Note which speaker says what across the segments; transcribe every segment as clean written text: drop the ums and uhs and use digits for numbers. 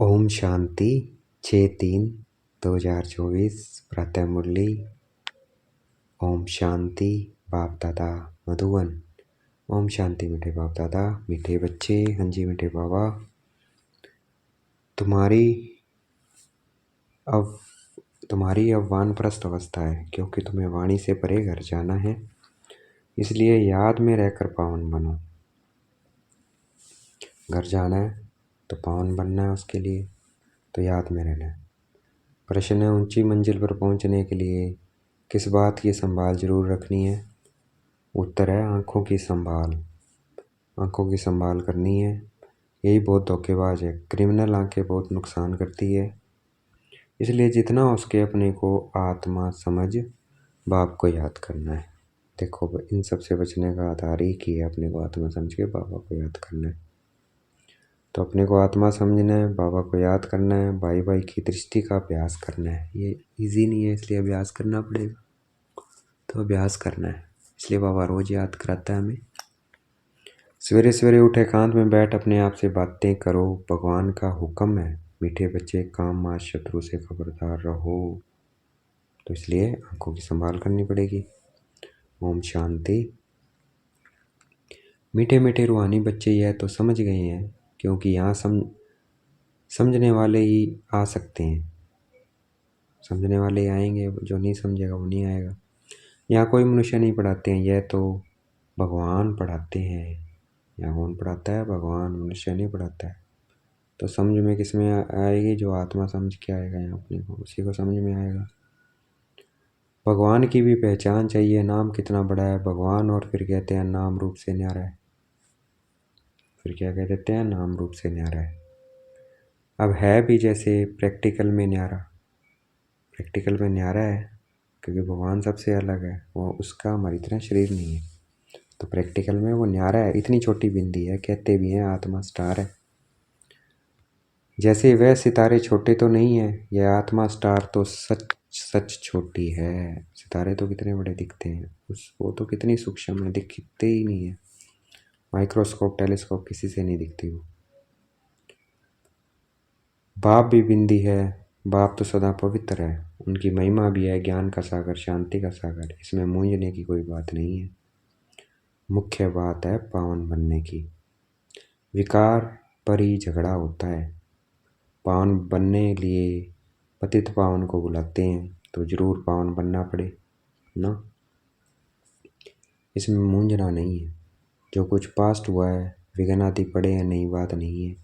Speaker 1: ओम शांति 6/3/2024 प्रातः मुरली। ओम शांति बाप दादा मधुवन। ओम शांति मीठे बाप दादा, मीठे बच्चे। हाँ जी मीठे बाबा, तुम्हारी अब वानप्रस्थ अवस्था है, क्योंकि तुम्हें वाणी से परे घर जाना है। इसलिए याद में रहकर पावन बनो। घर जाना है तो पावन बनना है, उसके लिए तो याद में रहना है। प्रश्न है, ऊंची मंजिल पर पहुंचने के लिए किस बात की संभाल जरूर रखनी है? उत्तर है आँखों की संभाल। आँखों की संभाल करनी है। यही बहुत धोखेबाज है। क्रिमिनल आँखें बहुत नुकसान करती है। इसलिए जितना हो सके अपने को आत्मा समझ बाप को याद करना है। देखो, इन सब से बचने का आधार ही की है, अपने को आत्मा समझ के बाबा को याद करना है। तो अपने को आत्मा समझना है, बाबा को याद करना है, भाई भाई की दृष्टि का अभ्यास करना है। ये इजी नहीं है, इसलिए अभ्यास करना पड़ेगा। तो अभ्यास करना है, इसलिए बाबा रोज याद कराता है हमें। सवेरे सवेरे उठे एकांत में बैठ अपने आप से बातें करो। भगवान का हुक्म है, मीठे बच्चे काम मार शत्रु से खबरदार रहो। तो इसलिए आंखों की संभाल करनी पड़ेगी। ओम शांति। मीठे मीठे रूहानी बच्चे यह तो समझ गए हैं, क्योंकि यहाँ समझने वाले ही आ सकते हैं। समझने वाले आएंगे, जो नहीं समझेगा वो नहीं आएगा। यहाँ कोई मनुष्य नहीं पढ़ाते हैं, यह तो भगवान पढ़ाते हैं। यहाँ कौन पढ़ाता है? भगवान, मनुष्य नहीं पढ़ाता है। तो समझ में किस में आएगी? जो आत्मा समझ के आएगा यहाँ अपने को, उसी को समझ में आएगा। भगवान की भी पहचान चाहिए। नाम कितना बड़ा है भगवान, और फिर कहते हैं नाम रूप से न्यारा है। फिर क्या कह देते हैं? नाम रूप से न्यारा है। अब है भी जैसे प्रैक्टिकल में न्यारा। प्रैक्टिकल में न्यारा है क्योंकि भगवान सबसे अलग है, वो उसका हमारी तरह शरीर नहीं है। तो प्रैक्टिकल में वो न्यारा है। इतनी छोटी बिंदी है, कहते भी हैं आत्मा स्टार है। जैसे वह सितारे छोटे तो नहीं है, यह आत्मा स्टार तो सच सच छोटी है। सितारे तो कितने बड़े दिखते हैं, वो तो कितनी सूक्ष्म है, दिखते ही नहीं है। माइक्रोस्कोप टेलीस्कोप किसी से नहीं दिखती वो। बाप भी बिंदी है। बाप तो सदा पवित्र है। उनकी महिमा भी है ज्ञान का सागर, शांति का सागर। इसमें मूंझने की कोई बात नहीं है। मुख्य बात है पावन बनने की। विकार पर ही झगड़ा होता है। पावन बनने लिए पतित पावन को बुलाते हैं, तो जरूर पावन बनना पड़े ना। इसमें मूंझना नहीं है। जो कुछ पास्ट हुआ है, विघ्न आदि पड़े हैं, नई बात नहीं है।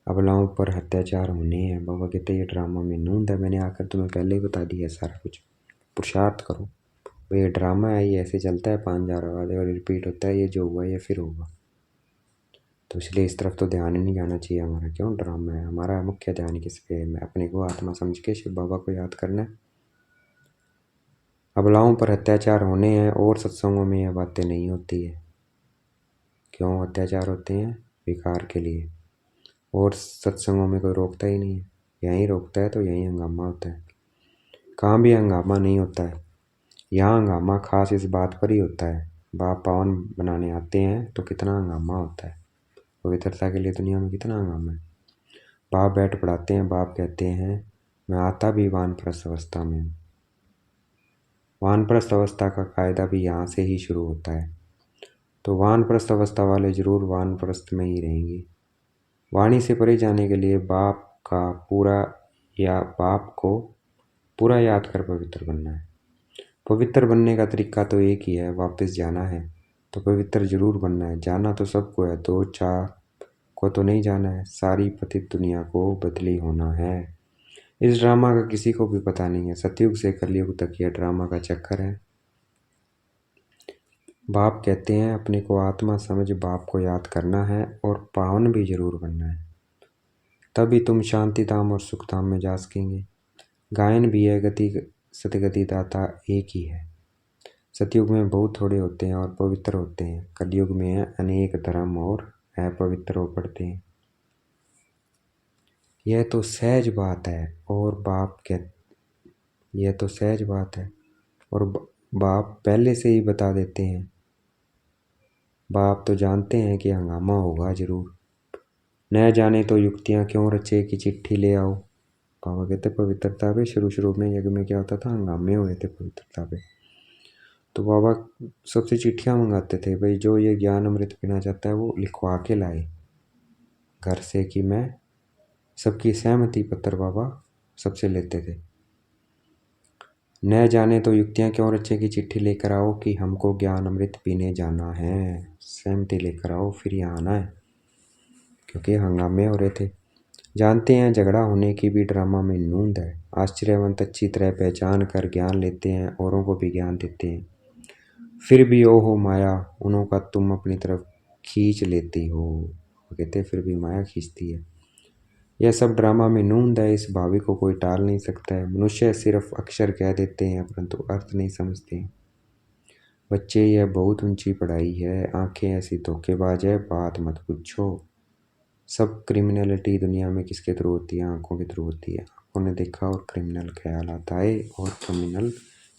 Speaker 1: अबलाओं पर अत्याचार होने हैं। बाबा कहते ये ड्रामा में नूंद है। मैंने आकर तुम्हें पहले ही बता दिया सारा कुछ। पुरुषार्थ करो। ये ड्रामा है, ये ऐसे चलता है 5000 बाद और रिपीट होता है। ये जो हुआ ये फिर होगा। तो इसलिए इस तरफ तो ध्यान ही नहीं जाना चाहिए हमारा। क्यों ड्रामा है? हमारा मुख्य ध्यान किस पे है? अपने को आत्मा समझ के शिव बाबा को याद करना है। अबलाओं पर अत्याचार होने हैं, और सत्संगों में यह बातें नहीं होती है। क्यों अत्याचार होते हैं? विकार के लिए। और सत्संगों में कोई रोकता ही नहीं है। यहीं रोकता है तो यहीं हंगामा होता है। कहाँ भी हंगामा नहीं होता है। यहाँ हंगामा खास इस बात पर ही होता है, बाप पावन बनाने आते हैं तो कितना हंगामा होता है। पवित्रता के लिए दुनिया में कितना हंगामा है। बाप बैठ पढ़ाते हैं। बाप कहते हैं मैं आता भी वानप्रस्थ अवस्था में हूँ। वानप्रस्थ अवस्था का कायदा भी यहाँ से ही शुरू होता है। तो वानप्रस्थ अवस्था वाले जरूर वानप्रस्थ में ही रहेंगे। वाणी से परे जाने के लिए बाप को पूरा याद कर पवित्र बनना है। पवित्र बनने का तरीका तो एक ही है, वापस जाना है। तो पवित्र जरूर बनना है। जाना तो सबको है, 2-4 को तो नहीं जाना है। सारी पतित दुनिया को बदली होना है। इस ड्रामा का किसी को भी पता नहीं है। सतयुग से कलयुग तक यह ड्रामा का चक्कर है। बाप कहते हैं अपने को आत्मा समझ बाप को याद करना है, और पावन भी जरूर बनना है। तभी तुम शांति धाम और सुख धाम में जा सकेंगे। गायन भी है, गति सतगति दाता एक ही है। सतयुग में बहुत थोड़े होते हैं और पवित्र होते हैं। कलयुग में है अनेक धर्म और अपवित्र हो पड़ते हैं। यह तो सहज बात है। यह तो सहज बात है, और बाप पहले से ही बता देते हैं। बाप तो जानते हैं कि हंगामा होगा जरूर। न जाने तो युक्तियाँ क्यों रचे कि चिट्ठी ले आओ। बाबा कहते पवित्रता पे शुरू शुरू में यज्ञ में क्या होता था, हंगामे हुए थे पवित्रता पे। तो बाबा सबसे चिट्ठियाँ मंगाते थे, भाई जो ये ज्ञान अमृत पीना चाहता है वो लिखवा के लाए घर से, कि मैं सबकी सहमति पत्र बाबा सबसे लेते थे। न जाने तो युक्तियाँ क्यों रचे कि चिट्ठी लेकर आओ कि हमको ज्ञान अमृत पीने जाना है, सहमति लेकर आओ फिर यहाँ आना है, क्योंकि हंगामे हो रहे थे। जानते हैं झगड़ा होने की भी ड्रामा में नूंद है, आश्चर्यवंत अच्छी तरह पहचान कर ज्ञान लेते हैं, औरों को भी ज्ञान देते हैं, फिर भी ओ हो माया उन्हों का तुम अपनी तरफ खींच लेती हो। वो कहते फिर भी माया खींचती है। यह सब ड्रामा में नूंद है, इस भावी को कोई टाल नहीं सकता है। मनुष्य सिर्फ अक्षर कह देते हैं परंतु अर्थ नहीं समझते। बच्चे यह बहुत ऊंची पढ़ाई है, आंखें ऐसी धोखेबाज है, बात मत पूछो। सब क्रिमिनलिटी दुनिया में किसके थ्रू होती है, आंखों के थ्रू होती है। आंखों ने देखा और क्रिमिनल ख्यालात आए और क्रिमिनल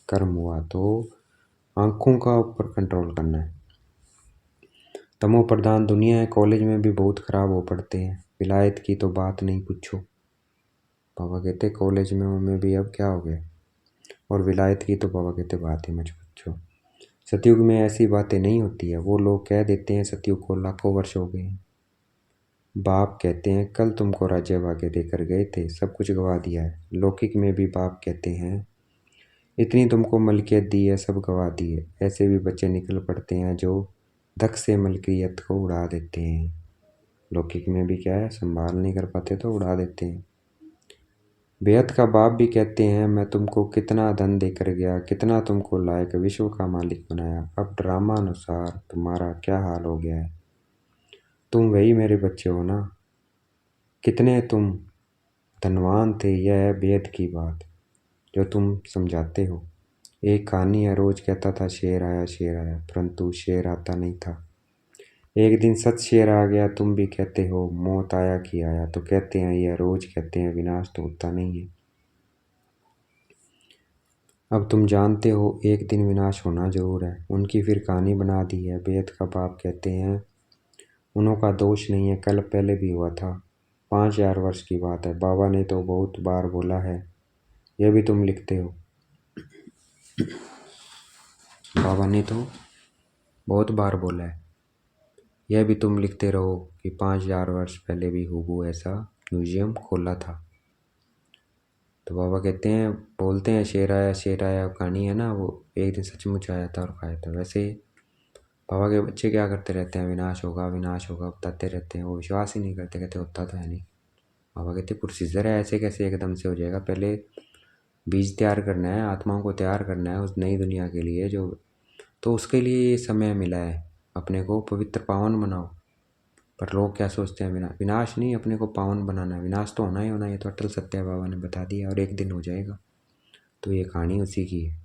Speaker 1: कर्म हुआ। तो आंखों का ऊपर कंट्रोल करना है। तमो प्रधान दुनिया है, कॉलेज में भी बहुत खराब हो पड़ते हैं, विलायत की तो बात नहीं पूछो। बाबा कहते कॉलेज में भी अब क्या हो गया, और विलायत की तो बाबा कहते बात ही मत पूछो। सतयुग में ऐसी बातें नहीं होती है, वो लोग कह देते हैं सतयुग को लाखों वर्ष हो गए हैं। बाप कहते हैं कल तुमको राज्य भाग्य देकर गए थे, सब कुछ गवा दिया है। लौकिक में भी बाप कहते हैं इतनी तुमको मलकियत दी है, सब गवा दी है। ऐसे भी बच्चे निकल पड़ते हैं जो धक से मलकियत को उड़ा देते हैं। लौकिक में भी क्या है, संभाल नहीं कर पाते तो उड़ा देते हैं। बेहद का बाप भी कहते हैं मैं तुमको कितना धन देकर गया, कितना तुमको लायक विश्व का मालिक बनाया, अब ड्रामा अनुसार तुम्हारा क्या हाल हो गया है। तुम वही मेरे बच्चे हो ना, कितने तुम धनवान थे, यह है बेहद की बात जो तुम समझाते हो। एक कहानी है, रोज कहता था शेर आया, परंतु शेर आता नहीं था। एक दिन सच शेर आ गया, तुम भी कहते हो मौत आया कि आया, तो कहते हैं यह रोज कहते हैं विनाश तो होता नहीं है। अब तुम जानते हो एक दिन विनाश होना जरूर है। उनकी फिर कहानी बना दी है। बेहद का बाप कहते हैं उन्हों का दोष नहीं है, कल पहले भी हुआ था, 5000 वर्ष की बात है। बाबा ने तो बहुत बार बोला है, यह भी तुम लिखते हो। बाबा ने तो बहुत बार बोला है, यह भी तुम लिखते रहो कि 5000 वर्ष पहले भी हुबहू ऐसा म्यूजियम खोला था। तो बाबा कहते हैं बोलते हैं शेर आया कहानी है ना, वो एक दिन सचमुच आया था और खाया था। वैसे बाबा के बच्चे क्या करते रहते हैं, विनाश होगा बताते रहते हैं, वो विश्वास ही नहीं करते, कहते होता तो है नहीं। बाबा कहते प्रोसीजर है, ऐसे कैसे एकदम से हो जाएगा, पहले बीज तैयार करना है, आत्माओं को तैयार करना है उस नई दुनिया के लिए जो, तो उसके लिए ये समय मिला है। अपने को पवित्र पावन बनाओ। पर लोग क्या सोचते हैं, विनाश नहीं, अपने को पावन बनाना है। विनाश तो होना ही होना, ये तो अटल सत्य है, बाबा ने बता दिया, और एक दिन हो जाएगा। तो ये कहानी उसी की है।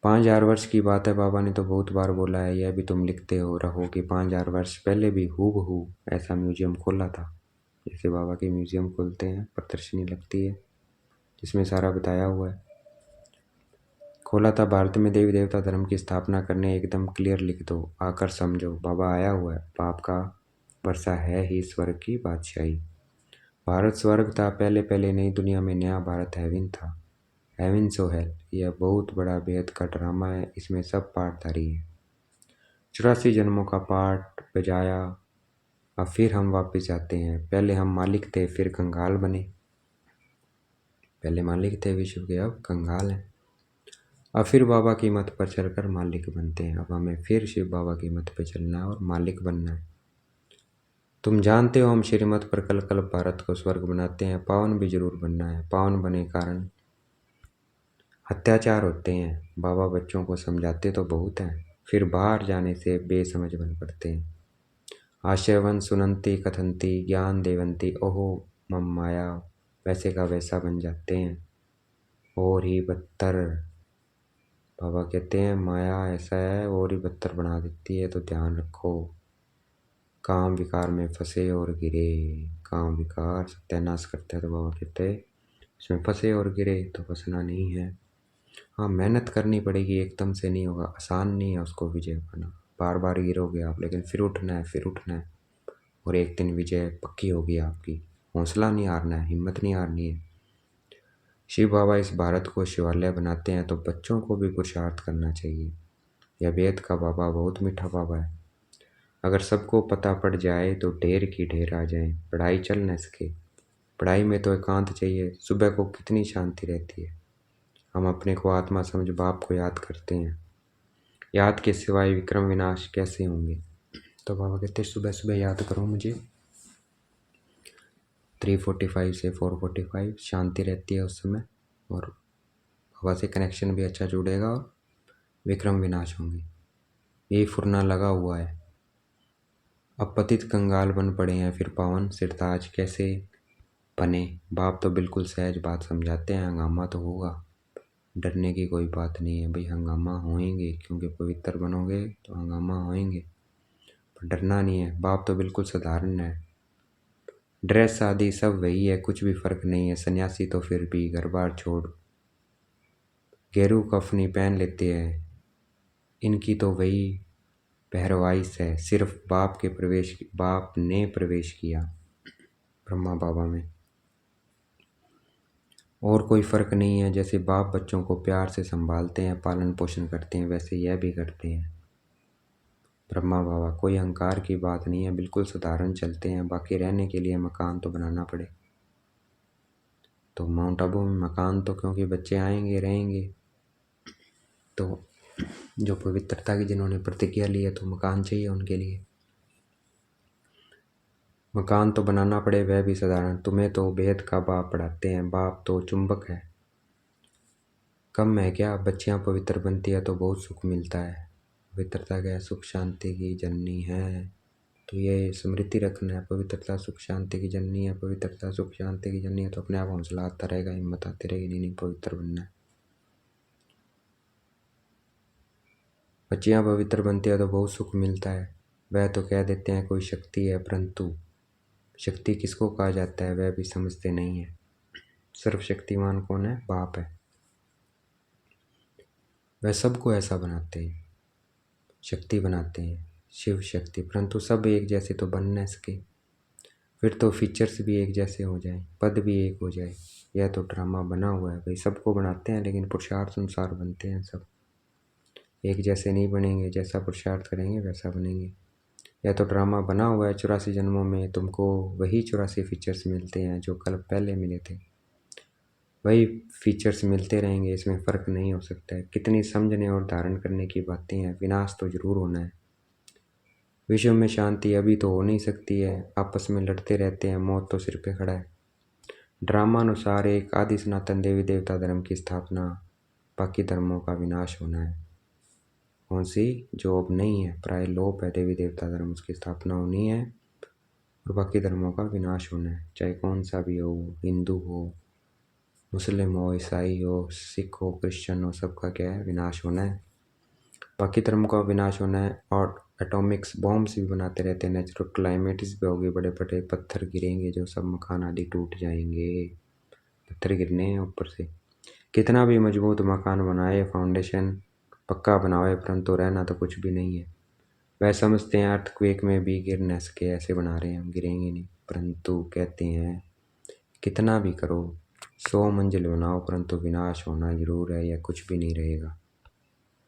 Speaker 1: 5000 वर्ष की बात है, बाबा ने तो बहुत बार बोला है, यह भी तुम लिखते हो रहो कि 5000 वर्ष पहले भी हूबहू ऐसा म्यूजियम खोला था। जैसे बाबा के म्यूजियम खोलते हैं, प्रदर्शनी लगती है जिसमें सारा बताया हुआ है। खोला था भारत में देवी देवता धर्म की स्थापना करने, एकदम क्लियर लिख दो, आकर समझो, बाबा आया हुआ है। बाप का वर्षा है ही स्वर्ग की बादशाही। भारत स्वर्ग था पहले पहले, नई दुनिया में नया भारत हेवन था। हेवन सो हेल, यह बहुत बड़ा बेहद का ड्रामा है, इसमें सब पार्टधारी है। 84 जन्मों का पार्ट बजाया, अब फिर हम वापस जाते हैं। पहले हम मालिक थे, फिर कंगाल बने। पहले मालिक थे विश्व के, अब कंगाल हैं। अब फिर बाबा की मत पर चलकर मालिक बनते हैं। अब हमें फिर शिव बाबा की मत पर चलना है और मालिक बनना है। तुम जानते हो हम श्रीमत पर कल कल भारत को स्वर्ग बनाते हैं, पावन भी जरूर बनना है। पावन बने कारण अत्याचार होते हैं। बाबा बच्चों को समझाते तो बहुत हैं, फिर बाहर जाने से बेसमझ बन पड़ते हैं। आश्रयवन सुनंती कथंती ज्ञान देवंती ओहो मम माया, वैसे का वैसा बन जाते हैं और ही बदतर। बाबा कहते हैं माया ऐसा है, और ही बदतर बना देती है, तो ध्यान रखो। काम विकार में फंसे और गिरे, काम विकार सत्यानाश करते हैं। तो बाबा कहते हैं इसमें फंसे और गिरे तो फंसना नहीं है। हाँ, मेहनत करनी पड़ेगी, एकदम से नहीं होगा, आसान नहीं है उसको विजय पाना। बार बार गिरोगे आप, लेकिन फिर उठना है, फिर उठना है। और एक दिन विजय पक्की होगी आपकी। हौसला नहीं हारना है, हिम्मत नहीं हारनी है। शिव बाबा इस भारत को शिवालय बनाते हैं तो बच्चों को भी पुरुषार्थ करना चाहिए। यह वेद का बाबा बहुत मीठा बाबा है। अगर सबको पता पड़ जाए तो ढेर की ढेर आ जाए, पढ़ाई चल न सके। पढ़ाई में तो एकांत चाहिए, सुबह को कितनी शांति रहती है। हम अपने को आत्मा समझ बाप को याद करते हैं, याद के सिवाय विक्रम विनाश कैसे होंगे। तो बाबा कहते सुबह सुबह याद करो मुझे। 3:45 से 4:45 शांति रहती है उस समय, और बाबा से कनेक्शन भी अच्छा जुड़ेगा और विक्रम विनाश होंगे। यही फुरना लगा हुआ है। अब पतित कंगाल बन पड़े हैं, फिर पावन सिरताज कैसे बने। बाप तो बिल्कुल सहज बात समझाते हैं, हंगामा तो होगा, डरने की कोई बात नहीं है भाई। हंगामा होएंगे क्योंकि पवित्र बनोगे तो हंगामा होएंगे, पर डरना नहीं है। बाप तो बिल्कुल साधारण है, ड्रेस आदि सब वही है, कुछ भी फर्क नहीं है। सन्यासी तो फिर भी घर बार छोड़ गेरू कफनी पहन लेते हैं, इनकी तो वही पहरवाइश है। सिर्फ बाप ने प्रवेश किया ब्रह्मा बाबा में, और कोई फ़र्क नहीं है। जैसे बाप बच्चों को प्यार से संभालते हैं, पालन पोषण करते हैं, वैसे यह भी करते हैं ब्रह्मा बाबा। कोई अहंकार की बात नहीं है, बिल्कुल साधारण चलते हैं। बाकी रहने के लिए मकान तो बनाना पड़े, तो माउंट आबू में मकान तो क्योंकि बच्चे आएंगे रहेंगे, तो जो पवित्रता की जिन्होंने प्रतिज्ञा ली है तो मकान चाहिए उनके लिए। मकान तो बनाना पड़े, वह भी साधारण। तुम्हें तो वेद का बाप पढ़ाते हैं, बाप तो चुंबक है। कम है क्या, बच्चियां पवित्र बनती है तो बहुत सुख मिलता है। पवित्रता क्या है, सुख शांति की जननी है। तो ये स्मृति रखना है, पवित्रता सुख शांति की जननी है। पवित्रता सुख शांति की जननी है तो अपने आप हौसला आता रहेगा, हिम्मत आती रहेगी, नहीं पवित्र बनना है। बच्चियां पवित्र बनती है तो बहुत सुख मिलता है। वह तो कह देते हैं कोई शक्ति है, परंतु शक्ति किसको कहा जाता है वह भी समझते नहीं है। सर्वशक्तिमान कौन है, बाप है। वह सबको ऐसा बनाते हैं, शक्ति बनाते हैं, शिव शक्ति, परंतु सब एक जैसे तो बन न सके। फिर तो फीचर्स भी एक जैसे हो जाए, पद भी एक हो जाए। यह तो ड्रामा बना हुआ है भाई, सबको बनाते हैं लेकिन पुरुषार्थ अनुसार बनते हैं। सब एक जैसे नहीं बनेंगे, जैसा पुरुषार्थ करेंगे वैसा बनेंगे। यह तो ड्रामा बना हुआ है। 84 जन्मों में तुमको वही 84 फीचर्स मिलते हैं जो कल पहले मिले थे, वही फीचर्स मिलते रहेंगे, इसमें फ़र्क नहीं हो सकता है। कितनी समझने और धारण करने की बातें हैं। विनाश तो जरूर होना है। विश्व में शांति अभी तो हो नहीं सकती है, आपस में लड़ते रहते हैं, मौत तो सिर पे खड़ा है। ड्रामानुसार एक आदि सनातन देवी देवता धर्म की स्थापना, बाकी धर्मों का विनाश होना है। कौन सी, जो अब नहीं है, प्राय लोप है देवी देवता धर्म, उसकी स्थापना होनी है और बाकी धर्मों का विनाश होना है। चाहे कौन सा भी हो, हिंदू हो, मुस्लिम हो, ईसाई हो, सिख हो, क्रिश्चियन हो, सबका क्या है, विनाश होना है। बाकी धर्म का विनाश होना है। और एटॉमिक्स बॉम्ब्स भी बनाते रहते हैं, नेचुरल क्लाइमेटिस भी होगी, बड़े बड़े पत्थर गिरेंगे जो सब मकान आदि टूट जाएंगे। पत्थर गिरने हैं ऊपर से। कितना भी मजबूत मकान बनाए, फाउंडेशन पक्का बनाए, परंतु रहना तो कुछ भी नहीं है। वह समझते हैं अर्थक्वेक में भी गिर न सके, ऐसे बना रहे हैं हम, गिरेंगे नहीं। परंतु कहते हैं कितना भी करो, 100 मंजिल बनाओ, परंतु विनाश होना जरूर है, या कुछ भी नहीं रहेगा।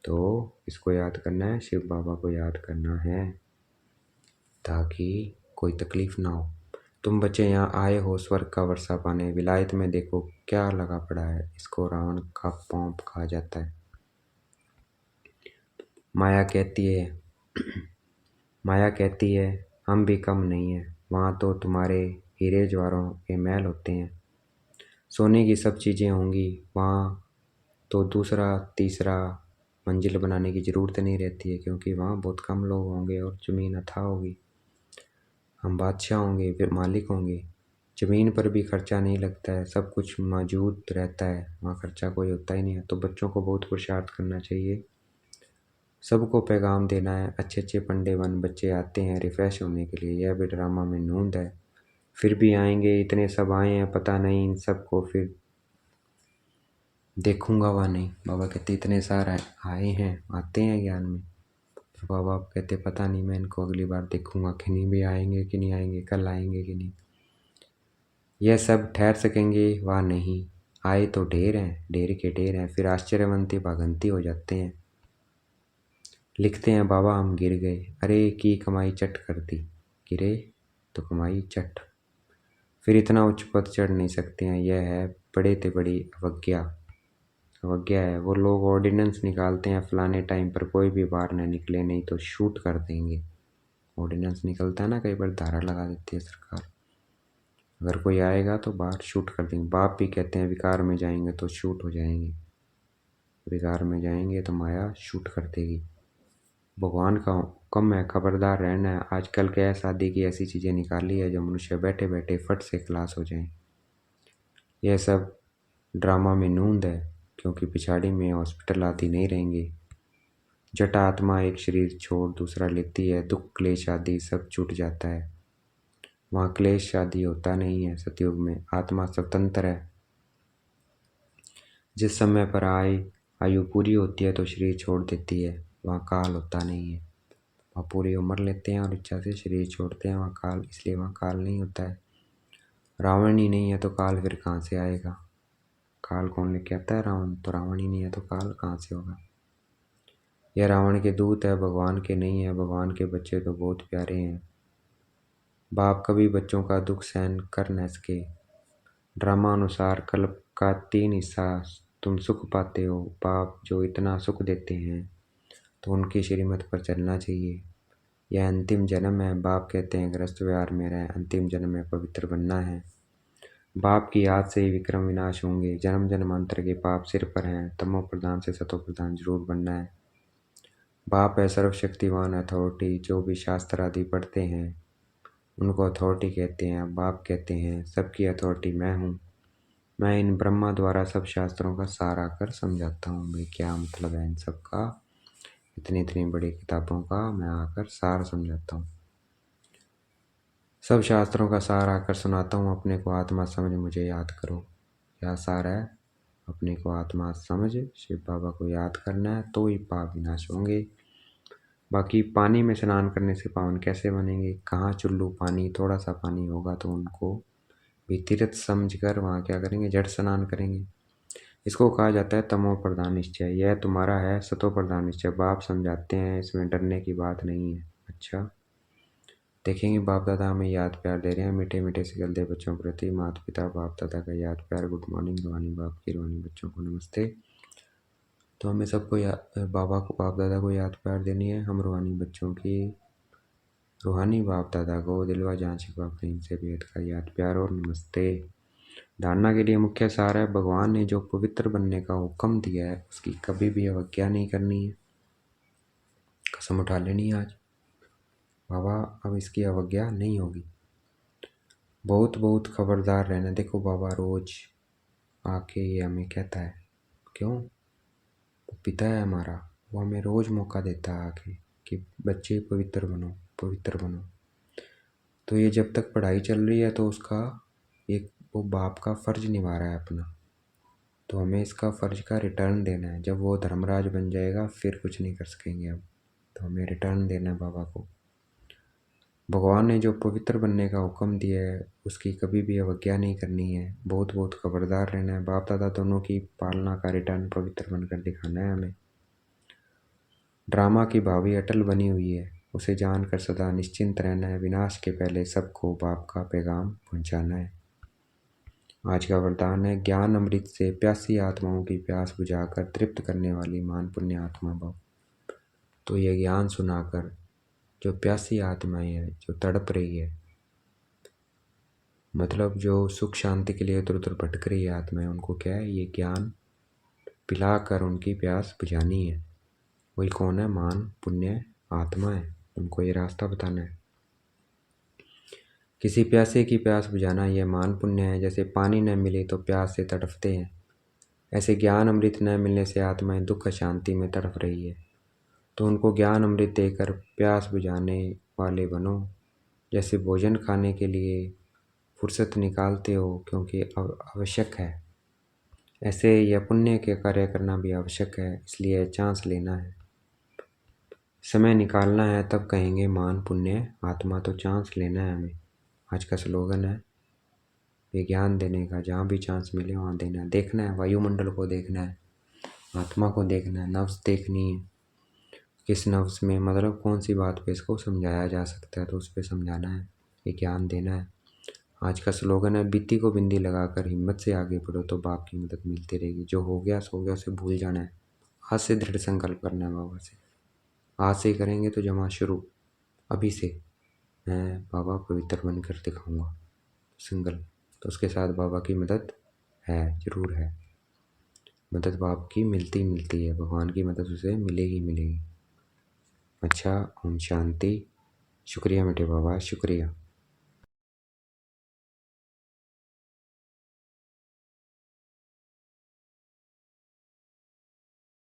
Speaker 1: तो इसको याद करना है, शिव बाबा को याद करना है, ताकि कोई तकलीफ ना हो। तुम बच्चे यहाँ आए हो स्वर्ग का वर्षा पाने, विलायत में देखो क्या लगा पड़ा है। इसको रावण का पॉम्प कहा जाता है। माया कहती है हम भी कम नहीं है, वहाँ तो तुम्हारे हीरे जवाहरों के महल होते हैं, सोने की सब चीज़ें होंगी। वहाँ तो दूसरा तीसरा मंजिल बनाने की ज़रूरत नहीं रहती है, क्योंकि वहाँ बहुत कम लोग होंगे और ज़मीन अथाह होगी। हम बादशाह होंगे, फिर मालिक होंगे। ज़मीन पर भी खर्चा नहीं लगता है, सब कुछ मौजूद रहता है, वहाँ खर्चा कोई होता ही नहीं है। तो बच्चों को बहुत पुरुषार्थ करना चाहिए, सबको पैगाम देना है। अच्छे अच्छे पंडे बन बच्चे आते हैं रिफ़्रेश होने के लिए, यह भी ड्रामा में नूंद है। फिर भी आएंगे, इतने सब आए हैं, पता नहीं इन सब को फिर देखूंगा वा नहीं। बाबा कहते इतने सारे आए हैं, आते हैं ज्ञान में, बाबा बाप कहते पता नहीं मैं इनको अगली बार देखूंगा कि नहीं, भी आएंगे कि नहीं आएंगे, कल आएंगे कि नहीं। यह सब ठहर सकेंगे व नहीं, आए तो ढेर हैं, ढेर के ढेर हैं, फिर आश्चर्यवंती भागंती हो जाते हैं। लिखते हैं बाबा हम गिर गए, अरे की कमाई चट कर दी, गिरे तो कमाई चट। फिर इतना उच्च पद चढ़ नहीं सकते हैं, यह है बड़े ते बड़ी अवज्ञा। अवज्ञा है, वो लोग ऑर्डिनेंस निकालते हैं फलाने टाइम पर कोई भी बाहर न निकले, नहीं तो शूट कर देंगे। ऑर्डिनेंस निकलता है ना, कई बार धारा लगा देती है सरकार, अगर कोई आएगा तो बाहर शूट कर देंगे। बाप भी कहते हैं विकार में जाएंगे तो शूट हो जाएंगे, विकार में जाएंगे तो माया शूट कर देगी। भगवान का हुक्म है खबरदार रहना है। आजकल क्या है, शादी की ऐसी चीज़ें निकाली है जो मनुष्य बैठे बैठे फट से खलास हो जाए। यह सब ड्रामा में नूंद है, क्योंकि पिछाड़ी में हॉस्पिटल आदि नहीं रहेंगे। जटा आत्मा एक शरीर छोड़ दूसरा लेती है, दुख क्लेश आदि सब छूट जाता है। वहाँ क्लेश आदि होता नहीं है। सतयुग में आत्मा स्वतंत्र है। जिस समय पर आयु पूरी होती है तो शरीर छोड़ देती है, वहाँ काल होता नहीं है। वहाँ पूरी उम्र लेते हैं और इच्छा से शरीर छोड़ते हैं, वहाँ काल, इसलिए वहाँ काल नहीं होता है। रावण ही नहीं है तो काल फिर कहाँ से आएगा? काल कौन लेके आता है? रावण। तो रावण ही नहीं है तो काल कहाँ से होगा? यह रावण के दूत है, भगवान के नहीं है। भगवान के बच्चे तो बहुत प्यारे हैं। बाप कभी बच्चों का दुख सहन कर न सके। ड्रामा अनुसार कल्प का 3 हिस्सा तुम सुख पाते हो। बाप जो इतना सुख देते हैं तो उनकी श्रीमत पर चलना चाहिए। यह अंतिम जन्म है। बाप कहते हैं गृहस्थ व्यवहार में रहे, अंतिम जन्म में पवित्र बनना है। बाप की याद से ही विक्रम विनाश होंगे। जन्म जन्मांतर के पाप सिर पर हैं, तमो प्रधान से सतो प्रधान जरूर बनना है। बाप है सर्वशक्तिवान अथॉरिटी। जो भी शास्त्र आदि पढ़ते हैं उनको अथॉरिटी कहते हैं। बाप कहते हैं सबकी अथॉरिटी मैं हूँ। मैं इन ब्रह्मा द्वारा सब शास्त्रों का सार आकर समझाता हूँ। भाई क्या मतलब है इन सब का? इतनी इतनी बड़ी किताबों का मैं आकर सार समझाता हूँ। सब शास्त्रों का सार आकर सुनाता हूँ। अपने को आत्मा समझ मुझे याद करो। क्या सार है? अपने को आत्मा समझ शिव बाबा को याद करना है तो ही पाप विनाश होंगे। बाकी पानी में स्नान करने से पावन कैसे बनेंगे? कहाँ चुल्लू पानी, थोड़ा सा पानी होगा तो उनको भी तीर्थ समझ कर वहाँ क्या करेंगे? जड़ स्नान करेंगे। इसको कहा जाता है तमो प्रधान निश्चय। यह तुम्हारा है सतो प्रधान निश्चय। बाप समझाते हैं, इसमें डरने की बात नहीं है। अच्छा, देखेंगे बाप दादा हमें याद प्यार दे रहे हैं। मीठे मीठे से गलते बच्चों के प्रति माता पिता बाप दादा का याद प्यार। गुड मॉर्निंग रूहानी बाप की, रूहानी बच्चों को नमस्ते। तो हमें सबको बाबा को, बाप दादा को याद प्यार देनी है। हम रूहानी बच्चों की, रूहानी बाप दादा को दिलवा जान छिपा प्रेम से भेद का याद प्यार और नमस्ते। धारणा के लिए मुख्य सार है, भगवान ने जो पवित्र बनने का हुक्म दिया है उसकी कभी भी अवज्ञा नहीं करनी है। कसम उठा लेनी है आज, बाबा अब इसकी अवज्ञा नहीं होगी। बहुत बहुत खबरदार रहना। देखो बाबा रोज आके ये हमें कहता है, क्यों? पिता है हमारा, वो हमें रोज मौका देता है आके कि बच्चे पवित्र बनो, पवित्र बनो। तो ये जब तक पढ़ाई चल रही है तो उसका एक वो बाप का फर्ज निभा रहा है अपना। तो हमें इसका फर्ज का रिटर्न देना है। जब वो धर्मराज बन जाएगा फिर कुछ नहीं कर सकेंगे अब, तो हमें रिटर्न देना है बाबा को। भगवान ने जो पवित्र बनने का हुक्म दिया है उसकी कभी भी अवज्ञा नहीं करनी है। बहुत बहुत खबरदार रहना है। बाप दादा दोनों की पालना का रिटर्न पवित्र बनकर दिखाना है हमें। ड्रामा की भावी अटल बनी हुई है, उसे जानकर सदा निश्चिंत रहना है। विनाश के पहले सबको बाप का पैगाम पहुंचाना है। आज का वरदान है, ज्ञान अमृत से प्यासी आत्माओं की प्यास बुझाकर तृप्त करने वाली मान पुण्य आत्मा भव। तो ये ज्ञान सुनाकर जो प्यासी आत्माएं हैं, जो तड़प रही है, मतलब जो सुख शांति के लिए इधर उधर भटक रही है आत्माएं, उनको क्या है? ये ज्ञान पिलाकर उनकी प्यास बुझानी है। वही कौन है? मान पुण्य आत्मा है। उनको ये रास्ता बताना है। किसी प्यासे की प्यास बुझाना यह मान पुण्य है। जैसे पानी न मिले तो प्यास से तड़पते हैं, ऐसे ज्ञान अमृत न मिलने से आत्माएं दुख शांति में तड़प रही है। तो उनको ज्ञान अमृत देकर प्यास बुझाने वाले बनो। जैसे भोजन खाने के लिए फुर्सत निकालते हो क्योंकि आवश्यक है, ऐसे यह पुण्य के कार्य करना भी आवश्यक है, इसलिए चांस लेना है। समय निकालना है तब कहेंगे मान पुण्य आत्मा तो चांस लेना है हमें। आज का स्लोगन है विज्ञान देने का, जहाँ भी चांस मिले वहाँ देना है। देखना है वायुमंडल को, देखना है आत्मा को, देखना है नफ्स देखनी है। किस नफ्स में मतलब कौन सी बात पे इसको समझाया जा सकता है तो उस पर समझाना है, विज्ञान देना है। आज का स्लोगन है बित्ती को बिंदी लगाकर हिम्मत से आगे बढ़ो तो बाप की मदद मिलती रहेगी। जो हो गया सो गया, उसे भूल जाना है। आज से दृढ़ संकल्प करना है बाबा से। आज से ही करेंगे तो जमा शुरू, अभी से मैं बाबा पवित्र बनकर दिखाऊंगा संकल्प। तो उसके साथ बाबा की मदद है, जरूर है। मदद बाप की मिलती मिलती है, भगवान की मदद उसे मिलेगी मिलेगी। अच्छा, ओम शांति। शुक्रिया मेरे बाबा, शुक्रिया।